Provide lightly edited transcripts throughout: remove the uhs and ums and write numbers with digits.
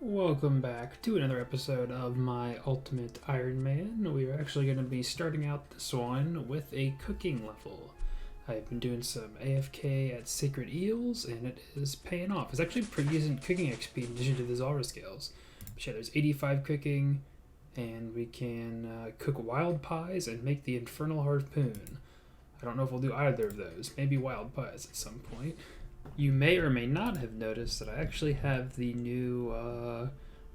Welcome back to another episode of my Ultimate Iron Man. We are actually going to be starting out this one with a cooking level. I've been doing some AFK at Sacred Eels, and it is paying off. It's actually pretty decent cooking XP in addition to the Zara scales. But yeah, there's 85 cooking, and we can cook wild pies and make the Infernal Harpoon. I don't know if we'll do either of those. Maybe wild pies at some point. You may or may not have noticed that I actually have the new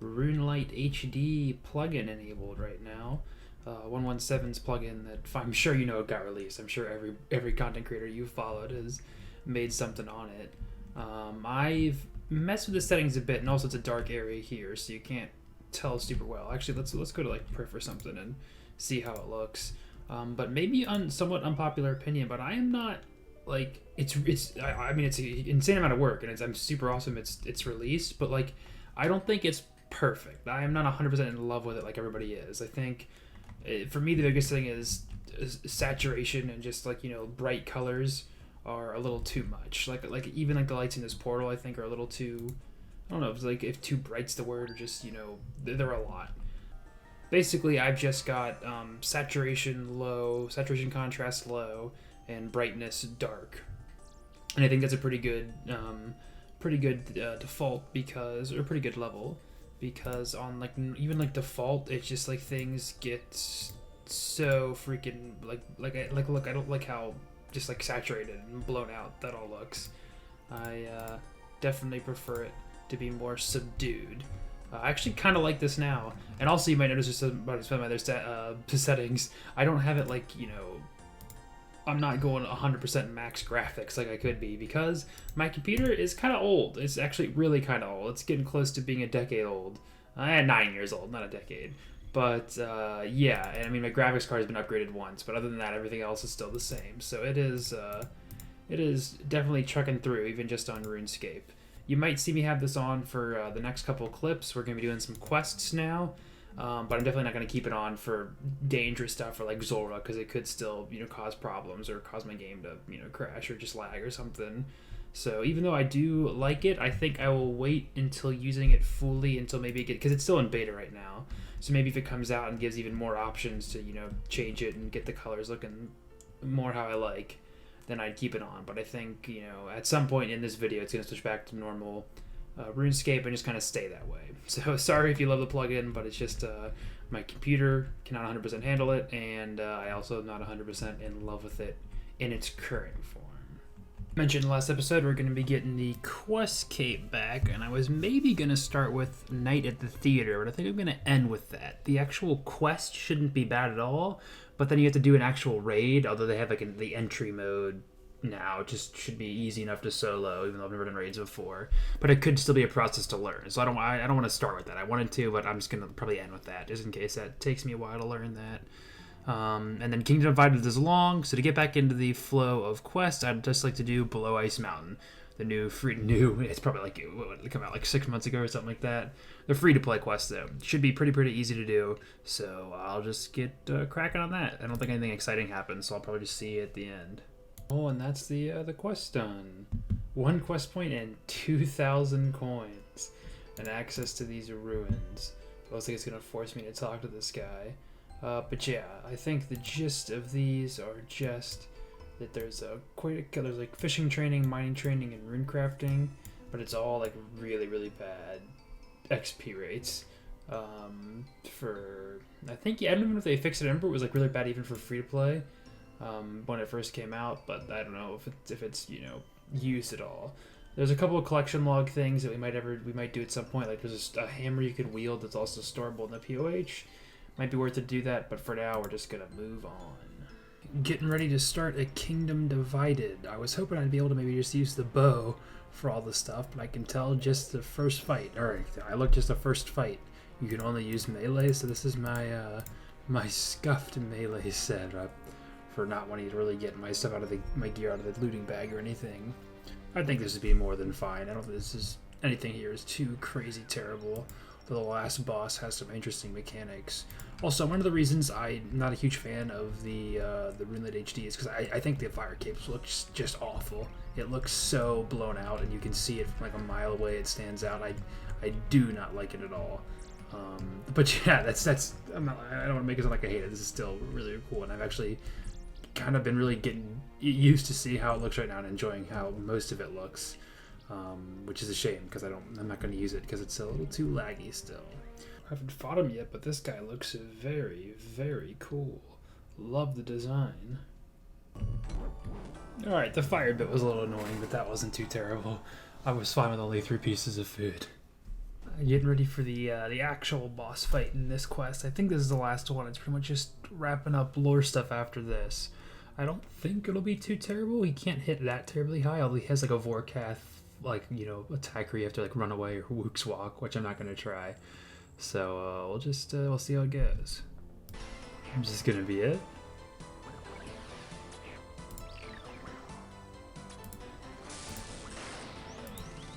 RuneLite HD plugin enabled right now. 117's plugin that I'm sure you know it got released. I'm sure every content creator you've followed has made something on it. I've messed with the settings a bit, and also it's a dark area here, so you can't tell super well. Actually, let's go to like perf or something and see how it looks. But maybe somewhat unpopular opinion, but I am not. Like it's I mean it's an insane amount of work, and I'm super awesome it's released, but like I don't think it's perfect. I am not 100% in love with it like everybody is. I think for me the biggest thing is saturation, and just like, you know, bright colors are a little too much. Like even like the lights in this portal I think are a little too, I don't know if too bright's the word, or just, you know, they're a lot. Basically I've just got saturation low, saturation contrast low, and brightness dark, and I think that's a pretty good default, because, or pretty good level, because on like even like default it's just like things get so freaking look, I don't like how just like saturated and blown out that all looks. I definitely prefer it to be more subdued. I actually kind of like this now, and also you might notice just about some other settings. I don't have it like, you know, I'm not going 100% max graphics like I could be, because my computer is kind of old. It's actually really kind of old. It's getting close to being a decade old. 9 years old, not a decade. But yeah, and I mean my graphics card has been upgraded once, but other than that, everything else is still the same. So it is definitely trucking through, even just on RuneScape. You might see me have this on for the next couple of clips. We're going to be doing some quests now. But I'm definitely not going to keep it on for dangerous stuff or like Zora, because it could still, you know, cause problems or cause my game to, you know, crash or just lag or something. So even though I do like it, I think I will wait until using it fully, until maybe because it's still in beta right now. So maybe if it comes out and gives even more options to, you know, change it and get the colors looking more how I like, then I'd keep it on. But I think, you know, at some point in this video it's going to switch back to normal RuneScape and just kind of stay that way. So sorry if you love the plugin, but it's just my computer cannot 100% handle it, and I also am not 100% in love with it in its current form. Mentioned in the last episode, we're going to be getting the quest cape back, and I was maybe going to start with Night at the Theater, but I think I'm going to end with that. The actual quest shouldn't be bad at all, but then you have to do an actual raid, although they have like the entry mode now. It just should be easy enough to solo, even though I've never done raids before. But it could still be a process to learn, so I don't want to start with that. I wanted to, but I'm just gonna probably end with that, just in case that takes me a while to learn that. And then Kingdom Divided is long, so to get back into the flow of quests, I'd just like to do Below Ice Mountain, the new it's probably like, what, it come out like 6 months ago or something like that. They're free to play quests though. Should be pretty easy to do, so I'll just get cracking on that. I don't think anything exciting happens, so I'll probably just see you at the end. Oh, and that's the quest done. 1 quest point and 2,000 coins, and access to these ruins. I don't think it's gonna force me to talk to this guy. But yeah, I think the gist of these are just that there's like fishing training, mining training, and rune crafting, but it's all like really bad XP rates. For I think, yeah, I don't even know if they fixed it. I remember it was like really bad even for free to play. When it first came out, but I don't know if it's you know, used at all. There's a couple of collection log things that we might do at some point. Like there's a hammer you can wield that's also storable in the POH. Might be worth it to do that, but for now we're just gonna move on. Getting ready to start a Kingdom Divided. I was hoping I'd be able to maybe just use the bow for all the stuff, but I can tell just the first fight. Alright, I look just the first fight. You can only use melee, so this is my my scuffed melee setup for not wanting to really get my stuff out of my gear out of the looting bag or anything. I think this would be more than fine. I don't think this is anything here is too crazy terrible. The last boss has some interesting mechanics. Also, one of the reasons I'm not a huge fan of the RuneLite HD is because I think the fire capes looks just awful. It looks so blown out, and you can see it from like a mile away. It stands out. I do not like it at all. But yeah, I don't want to make it sound like I hate it. This is still really cool, and I've actually kind of been really getting used to see how it looks right now and enjoying how most of it looks, which is a shame because I'm not going to use it because it's a little too laggy still. I haven't fought him yet, but this guy looks very, very cool. Love the design. Alright, the fire bit was a little annoying, but that wasn't too terrible. I was fine with only 3 pieces of food. Getting ready for the actual boss fight in this quest. I think this is the last one. It's pretty much just wrapping up lore stuff after this. I don't think it'll be too terrible. He can't hit that terribly high, although he has like a Vorkath, like, you know, attack where you have to like run away or Wook's Walk, which I'm not going to try. So we'll see how it goes. Is this going to be it?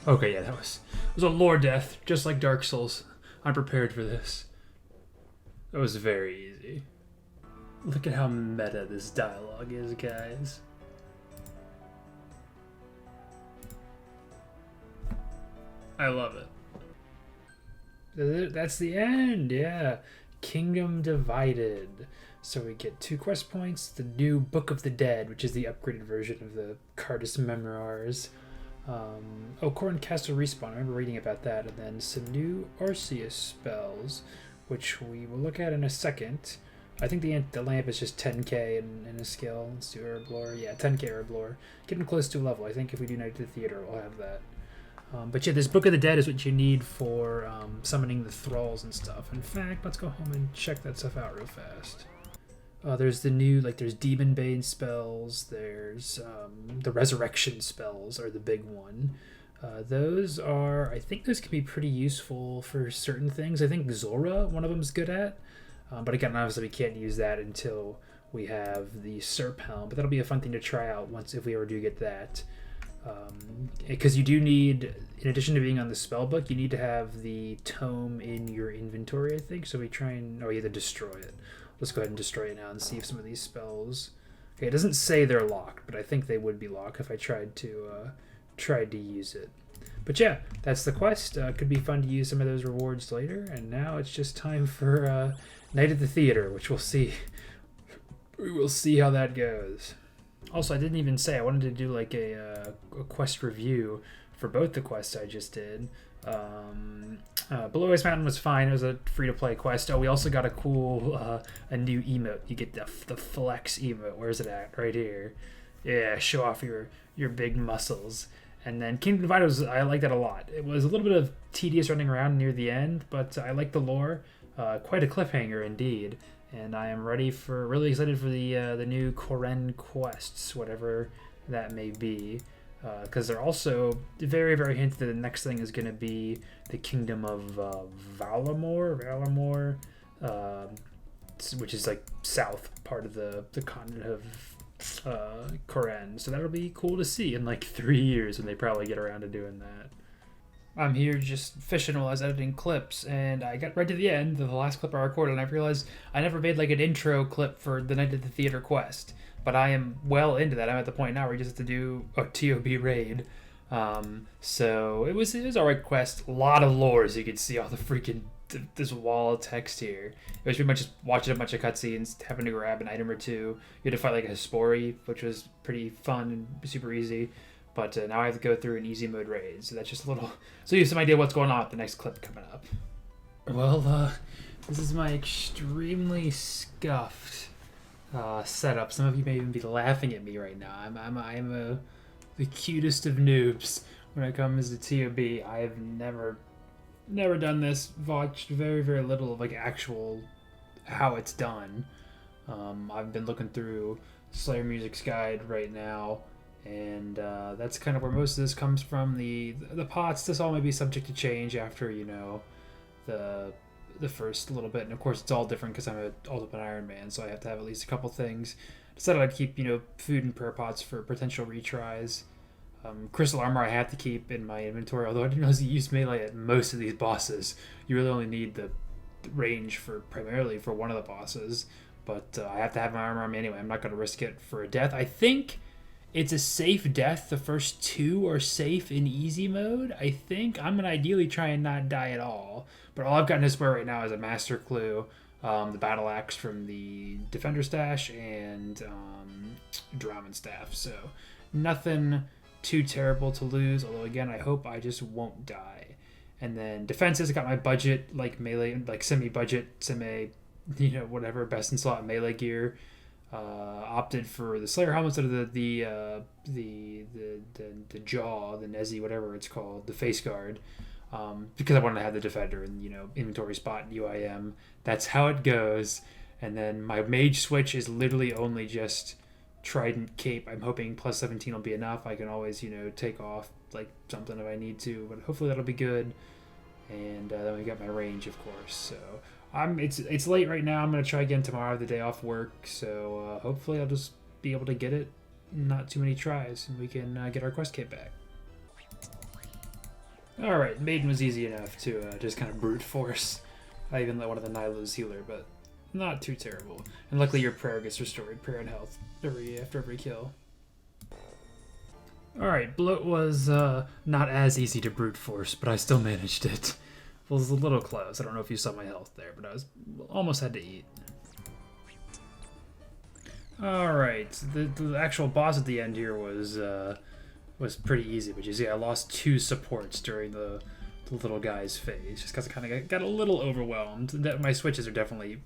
Okay, yeah, it was a lore death, just like Dark Souls. I'm prepared for this. That was very easy. Look at how meta this dialogue is, guys. I love it. That's the end, yeah. Kingdom Divided. So we get 2 quest points, the new Book of the Dead, which is the upgraded version of the Cardus Memoirs. Corin Castle Respawn, I remember reading about that, and then some new Arceus spells, which we will look at in a second. I think the lamp is just 10k in a skill. Let's do Herb Lore. Yeah, 10k Herb Lore. Getting close to a level. I think if we do Night at the Theater, we'll have that. But yeah, this Book of the Dead is what you need for summoning the thralls and stuff. In fact, let's go home and check that stuff out real fast. There's the new, there's Demon Bane spells, there's the Resurrection spells are the big one. I think those can be pretty useful for certain things. I think Zora, one of them, is good at. But again, obviously we can't use that until we have the Serp Helm, but that'll be a fun thing to try out if we ever do get that. Because you do need, in addition to being on the spell book, you need to have the tome in your inventory, I think. So we try and, you have to destroy it. Let's go ahead and destroy it now and see if some of these spells... Okay, it doesn't say they're locked, but I think they would be locked if I tried to use it. But yeah, that's the quest. Could be fun to use some of those rewards later. And now it's just time for Night at the Theater, which we'll see. We will see how that goes. Also, I didn't even say I wanted to do like a quest review for both the quests I just did. Below Ice Mountain was fine. It was a free-to-play quest. Oh, we also got a cool, a new emote. You get the flex emote. Where's it at? Right here. Yeah, show off your big muscles. And then Kingdom Divided I like that a lot. It was a little bit of tedious running around near the end, but I like the lore. Quite a cliffhanger indeed. And I am really excited for the new Koren quests, whatever that may be. Because they're also very, very hinted that the next thing is going to be the Kingdom of Valamor, which is like south part of the continent of Koren. So that'll be cool to see in like 3 years when they probably get around to doing that. I'm here just fishing while I was editing clips, and I got right to the end, the last clip I recorded, and I realized I never made like an intro clip for the Night at the Theater quest. But I am well into that. I'm at the point now where you just have to do a TOB raid. So it was alright quest. A lot of lore, as you can see all the freaking this wall of text here. It was pretty much just watching a bunch of cutscenes, having to grab an item or two. You had to fight like a Hespori, which was pretty fun and super easy. But now I have to go through an easy mode raid. So that's just a little... So you have some idea what's going on with the next clip coming up. Well, this is my extremely scuffed setup. Some of you may even be laughing at me right now. I'm the cutest of noobs when it comes to TOB. I have never done this. Watched very, very little of like actual how it's done. I've been looking through Slayer Music's guide right now, and that's kind of where most of this comes from. The pots. This all may be subject to change after the first little bit, and of course it's all different because I'm an Ultimate Iron Man, so I have to have at least a couple things. Decided I'd keep food and prayer pots for potential retries. Crystal armor I have to keep in my inventory, although I didn't realize you use melee at most of these bosses. You really only need the range primarily for one of the bosses, but I have to have my armor on me anyway. I'm not going to risk it for a death. I think It's a safe death. The first two are safe in easy mode. I think I'm gonna ideally try and not die at all. But all I've got in this where right now is a Master Clue, the Battle Axe from the Defender Stash, and Drowning Staff. So nothing too terrible to lose. Although again, I hope I just won't die. And then defenses, I got my budget, like melee, like semi-budget, whatever, best in slot melee gear. Opted for the Slayer helmet instead of the jaw, the Nezi, whatever it's called, the face guard, because I wanted to have the defender and inventory spot in UIM. That's how it goes. And then my mage switch is literally only just Trident cape. I'm hoping plus 17 will be enough. I can always take off like something if I need to, but hopefully that'll be good. And then we got my range, of course. So it's late right now. I'm gonna try again tomorrow, the day off work. So hopefully I'll just be able to get it. Not too many tries, and we can get our quest kit back. All right, Maiden was easy enough to just kind of brute force. I even let one of the Nilo's healer, but not too terrible. And luckily your prayer gets restored, prayer and health after every kill. Alright, Bloat was not as easy to brute force, but I still managed it. It was a little close. I don't know if you saw my health there, but I almost had to eat. Alright, the actual boss at the end here was pretty easy, but you see I lost 2 supports during the little guy's phase, just because I kind of got a little overwhelmed. My switches are definitely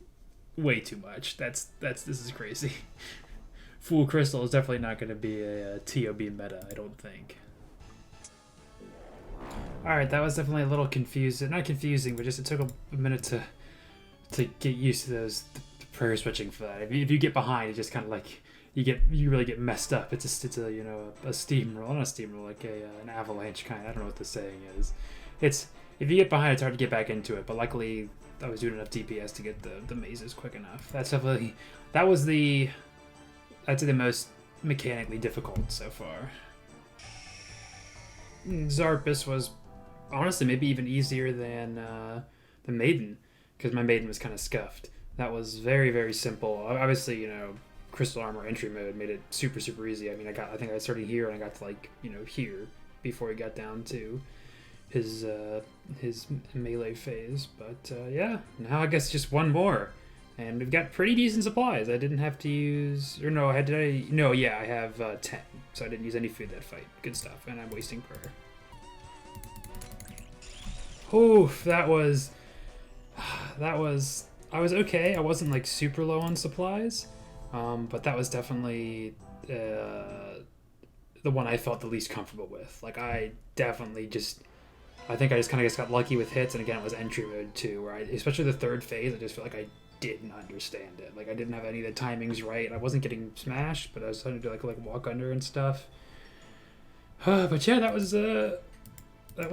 way too much. This is crazy. Fool Crystal is definitely not going to be a TOB meta, I don't think. Alright, that was definitely a little confusing. Not confusing, but just it took a minute to get used to the prayer switching for that. If you get behind, it just kind of like you really get messed up. It's a steamroll, not a steamroll, like an avalanche kind. I don't know what the saying is. If you get behind, it's hard to get back into it. But luckily, I was doing enough DPS to get the mazes quick enough. That's the most mechanically difficult so far. Zarpus was honestly maybe even easier than the Maiden, because my Maiden was kind of scuffed. That was very, very simple. Obviously, Crystal Armor entry mode made it super, super easy. I mean, I think I started here and I got to here before he got down to his melee phase. But yeah, now I guess just one more. And we've got pretty decent supplies. I didn't have to use... Or no, I have 10. So I didn't use any food that fight. Good stuff. And I'm wasting prayer. Oof, that was... I was okay. I wasn't super low on supplies. But that was definitely the one I felt the least comfortable with. I think I just kind of got lucky with hits. And again, it was entry mode too. Where especially the third phase, I just felt like I didn't understand it. I didn't have any of the timings right. I wasn't getting smashed, but I was trying to do walk under and stuff. But yeah, that was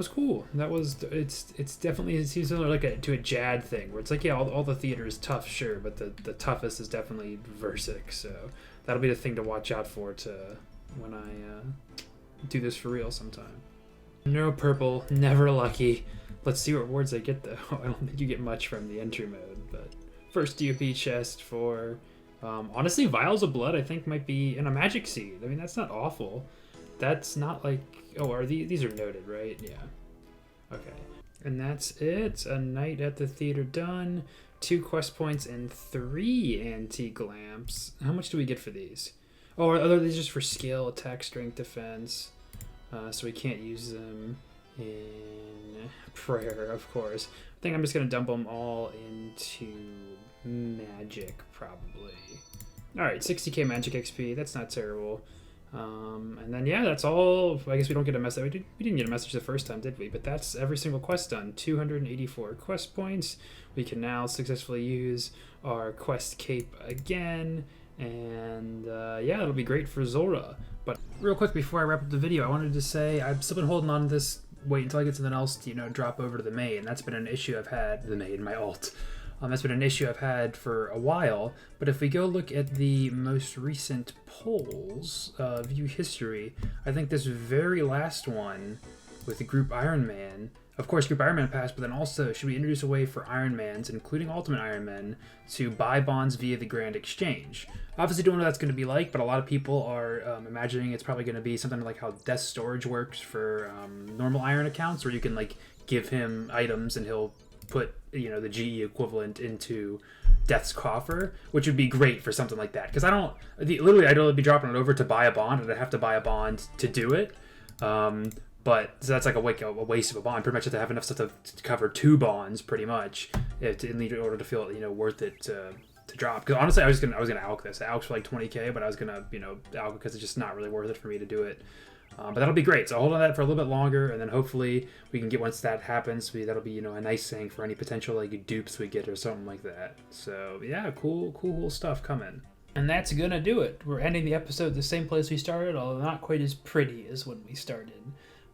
cool. It's definitely, it seems similar to a Jad thing where it's all the theater is tough, sure, but the toughest is definitely Versic. So that'll be the thing to watch out for when I do this for real sometime. No purple, never lucky. Let's see what rewards I get though. I don't think you get much from the entry mode, but first DOP chest for, honestly, Vials of Blood I think might be in a Magic Seed. I mean, that's not awful. That's not these are noted, right? Yeah. Okay. And that's it. A night at the theater done. 2 quest points and 3 antique lamps. How much do we get for these? Oh, are these just for skill, attack, strength, defense? So we can't use them in prayer, of course. I think I'm just going to dump them all into magic, probably. Alright, 60k magic XP. That's not terrible. And then, yeah, that's all. I guess we don't get a message. We didn't get a message the first time, did we? But that's every single quest done. 284 quest points. We can now successfully use our quest cape again. And, yeah, it'll be great for Zora. But real quick before I wrap up the video, I wanted to say I've still been holding on to this. Wait until I get something else to, drop over to the main. That's been an issue I've had. The main, my alt. That's been an issue I've had for a while, but if we go look at the most recent polls, view history, I think this very last one with the group Iron Man of course, Group Iron Man Pass, but then also should we introduce a way for Iron Mans, including Ultimate Iron Men, to buy bonds via the Grand Exchange? Obviously, don't know what that's going to be like, but a lot of people are imagining it's probably going to be something like how Death Storage works for normal Iron accounts, where you can like give him items and he'll put the GE equivalent into Death's coffer, which would be great for something like that. Because I'd only be dropping it over to buy a bond, and I'd have to buy a bond to do it. But so that's like a waste of a bond. Pretty much have to have enough stuff to cover 2 bonds, pretty much, in order to feel worth it to drop. Because honestly, I was gonna alch this. I alched for like 20k, but I was gonna alch because it's just not really worth it for me to do it. But that'll be great. So I'll hold on to that for a little bit longer, and then hopefully we can get, once that happens, that'll be a nice thing for any potential like dupes we get or something like that. So yeah, cool stuff coming. And that's gonna do it. We're ending the episode the same place we started, although not quite as pretty as when we started.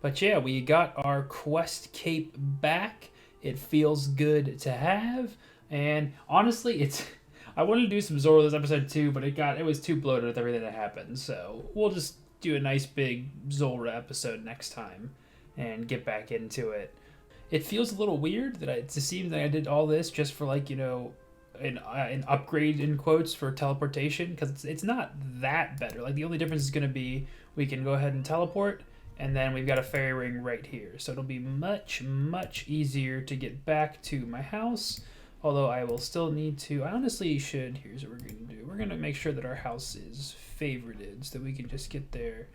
But yeah, we got our quest cape back. It feels good to have, and honestly, I wanted to do some Zoro this episode too, but it was too bloated with everything that happened. So we'll just do a nice big Zora episode next time and get back into it. It feels a little weird that it seems like I did all this just for like an upgrade in quotes for teleportation, because it's not that better. Like the only difference is going to be we can go ahead and teleport, and then we've got a fairy ring right here, so it'll be much easier to get back to my house. Although I will still need to, I honestly should, here's what we're going to do. We're going to make sure that our house is favorited so that we can just get there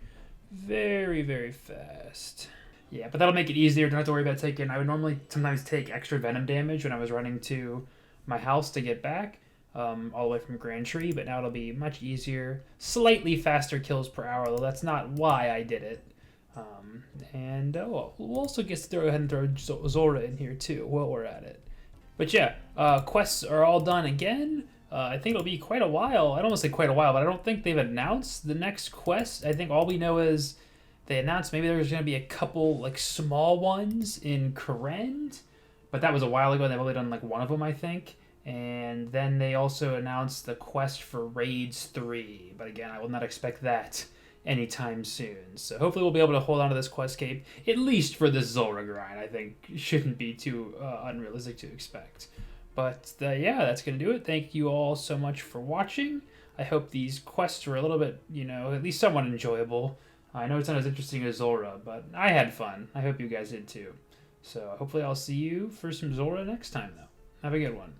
very fast. Yeah, but that'll make it easier. Don't have to worry about taking, I would normally sometimes take extra venom damage when I was running to my house to get back, all the way from Grand Tree, but now it'll be much easier. Slightly faster kills per hour, though that's not why I did it. We'll also get to go ahead and throw Zora in here too while we're at it. But yeah, quests are all done again. I think it'll be quite a while. I don't want to say quite a while, but I don't think they've announced the next quest. I think all we know is they announced maybe there's going to be a couple like small ones in Kourend, but that was a while ago. They've only done like one of them, I think. And then they also announced the quest for Raids 3. But again, I will not expect that anytime soon. So hopefully we'll be able to hold on to this quest cape, at least for this Zora grind. I think shouldn't be too unrealistic to expect. But yeah, that's going to do it. Thank you all so much for watching. I hope these quests were a little bit, at least somewhat enjoyable. I know it's not as interesting as Zora, but I had fun. I hope you guys did too. So hopefully I'll see you for some Zora next time, though. Have a good one.